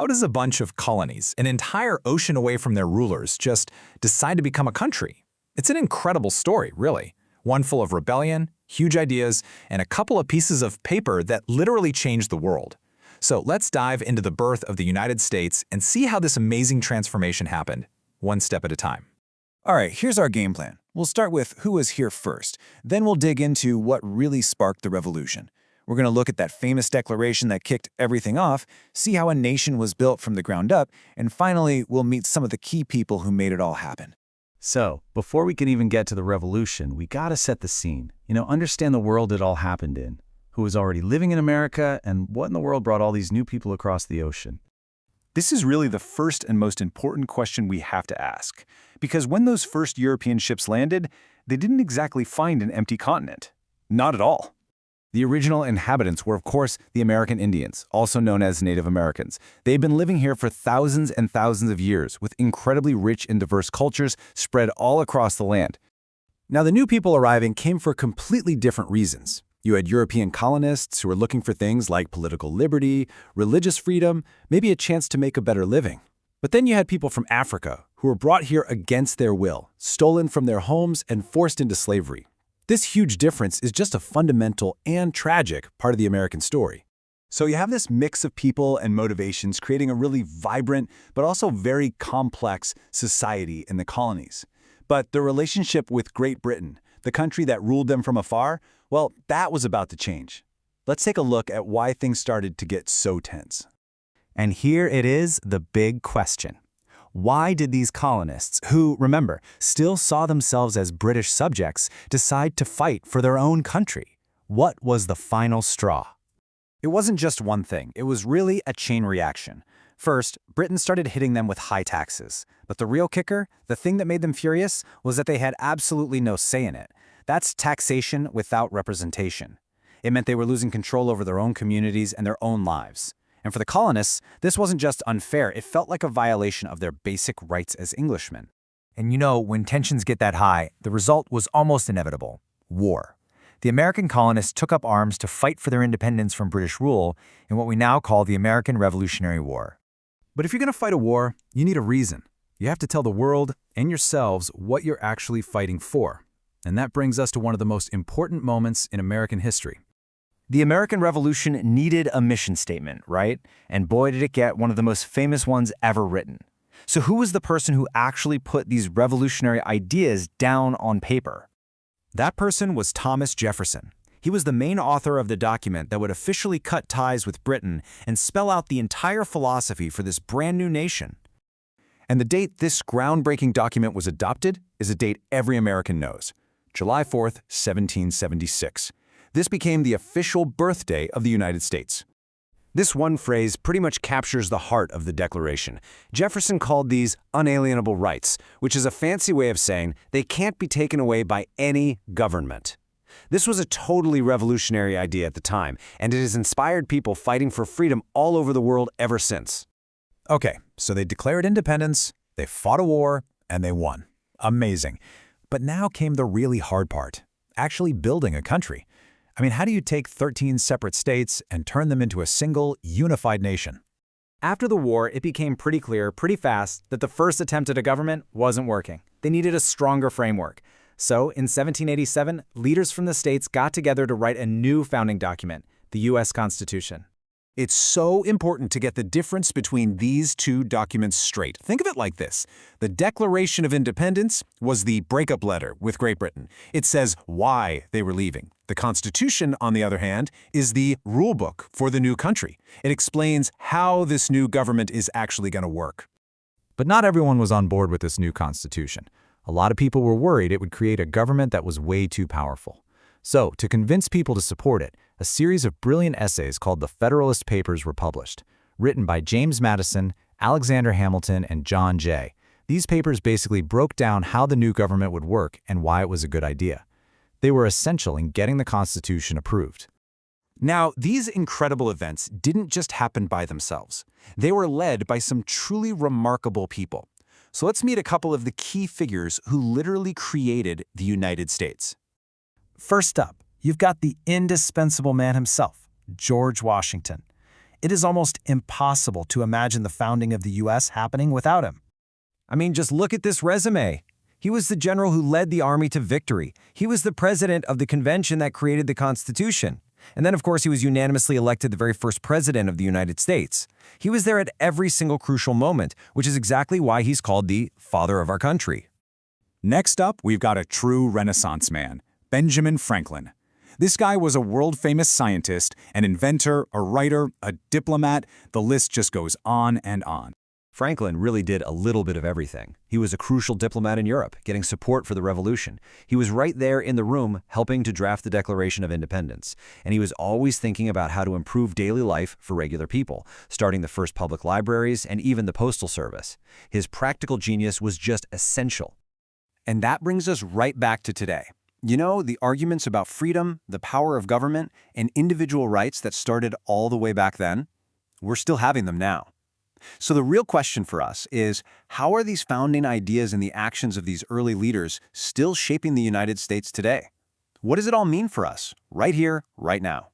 how does a bunch of colonies, an entire ocean away from their rulers, just decide to become a country? It's an incredible story, really. One full of rebellion, huge ideas, and a couple of pieces of paper that literally changed the world. So let's dive into the birth of the United States and see how this amazing transformation happened, one step at a time. All right, here's our game plan. We'll start with who was here first. Then we'll dig into what really sparked the revolution. We're going to look at that famous declaration that kicked everything off, see how a nation was built from the ground up, and finally, we'll meet some of the key people who made it all happen. So, before we can even get to the revolution, we gotta set the scene. Understand the world it all happened in, who was already living in America, and what in the world brought all these new people across the ocean. This is really the first and most important question we have to ask. Because when those first European ships landed, they didn't exactly find an empty continent. Not at all. The original inhabitants were, of course, the American Indians, also known as Native Americans. They've been living here for thousands and thousands of years, with incredibly rich and diverse cultures spread all across the land. Now, the new people arriving came for completely different reasons. You had European colonists who were looking for things like political liberty, religious freedom, maybe a chance to make a better living. But then you had people from Africa who were brought here against their will, stolen from their homes and forced into slavery. This huge difference is just a fundamental and tragic part of the American story. So you have this mix of people and motivations creating a really vibrant but also very complex society in the colonies. But the relationship with Great Britain, the country that ruled them from afar, well, that was about to change. Let's take a look at why things started to get so tense. And here it is, the big question. Why did these colonists, who, remember, still saw themselves as British subjects, decide to fight for their own country? What was the final straw? It wasn't just one thing. It was really a chain reaction. First, Britain started hitting them with high taxes. But the real kicker, the thing that made them furious, was that they had absolutely no say in it. That's taxation without representation. It meant they were losing control over their own communities and their own lives. And for the colonists, this wasn't just unfair, it felt like a violation of their basic rights as Englishmen. And when tensions get that high, the result was almost inevitable: war. The American colonists took up arms to fight for their independence from British rule in what we now call the American Revolutionary War. But if you're going to fight a war, you need a reason. You have to tell the world and yourselves what you're actually fighting for. And that brings us to one of the most important moments in American history. The American Revolution needed a mission statement, right? And boy, did it get one of the most famous ones ever written. So who was the person who actually put these revolutionary ideas down on paper? That person was Thomas Jefferson. He was the main author of the document that would officially cut ties with Britain and spell out the entire philosophy for this brand new nation. And the date this groundbreaking document was adopted is a date every American knows: July 4th, 1776. This became the official birthday of the United States. This one phrase pretty much captures the heart of the Declaration. Jefferson called these unalienable rights, which is a fancy way of saying they can't be taken away by any government. This was a totally revolutionary idea at the time, and it has inspired people fighting for freedom all over the world ever since. Okay, so they declared independence, they fought a war, and they won. Amazing. But now came the really hard part: actually building a country. How do you take 13 separate states and turn them into a single, unified nation? After the war, it became pretty clear, pretty fast, that the first attempt at a government wasn't working. They needed a stronger framework. So, in 1787, leaders from the states got together to write a new founding document, the U.S. Constitution. It's so important to get the difference between these two documents straight. Think of it like this. The Declaration of Independence was the breakup letter with Great Britain. It says why they were leaving. The Constitution, on the other hand, is the rulebook for the new country. It explains how this new government is actually going to work. But not everyone was on board with this new constitution. A lot of people were worried it would create a government that was way too powerful. So, to convince people to support it, a series of brilliant essays called the Federalist Papers were published, written by James Madison, Alexander Hamilton, and John Jay. These papers basically broke down how the new government would work and why it was a good idea. They were essential in getting the Constitution approved. Now, these incredible events didn't just happen by themselves. They were led by some truly remarkable people. So let's meet a couple of the key figures who literally created the United States. First up, you've got the indispensable man himself, George Washington. It is almost impossible to imagine the founding of the U.S. happening without him. I mean, just look at this resume. He was the general who led the army to victory. He was the president of the convention that created the Constitution. And then, of course, he was unanimously elected the very first president of the United States. He was there at every single crucial moment, which is exactly why he's called the father of our country. Next up, we've got a true Renaissance man, Benjamin Franklin. This guy was a world-famous scientist, an inventor, a writer, a diplomat. The list just goes on and on. Franklin really did a little bit of everything. He was a crucial diplomat in Europe, getting support for the revolution. He was right there in the room helping to draft the Declaration of Independence. And he was always thinking about how to improve daily life for regular people, starting the first public libraries and even the postal service. His practical genius was just essential. And that brings us right back to today. You know, the arguments about freedom, the power of government, and individual rights that started all the way back then, we're still having them now. So the real question for us is, how are these founding ideas and the actions of these early leaders still shaping the United States today? What does it all mean for us, right here, right now?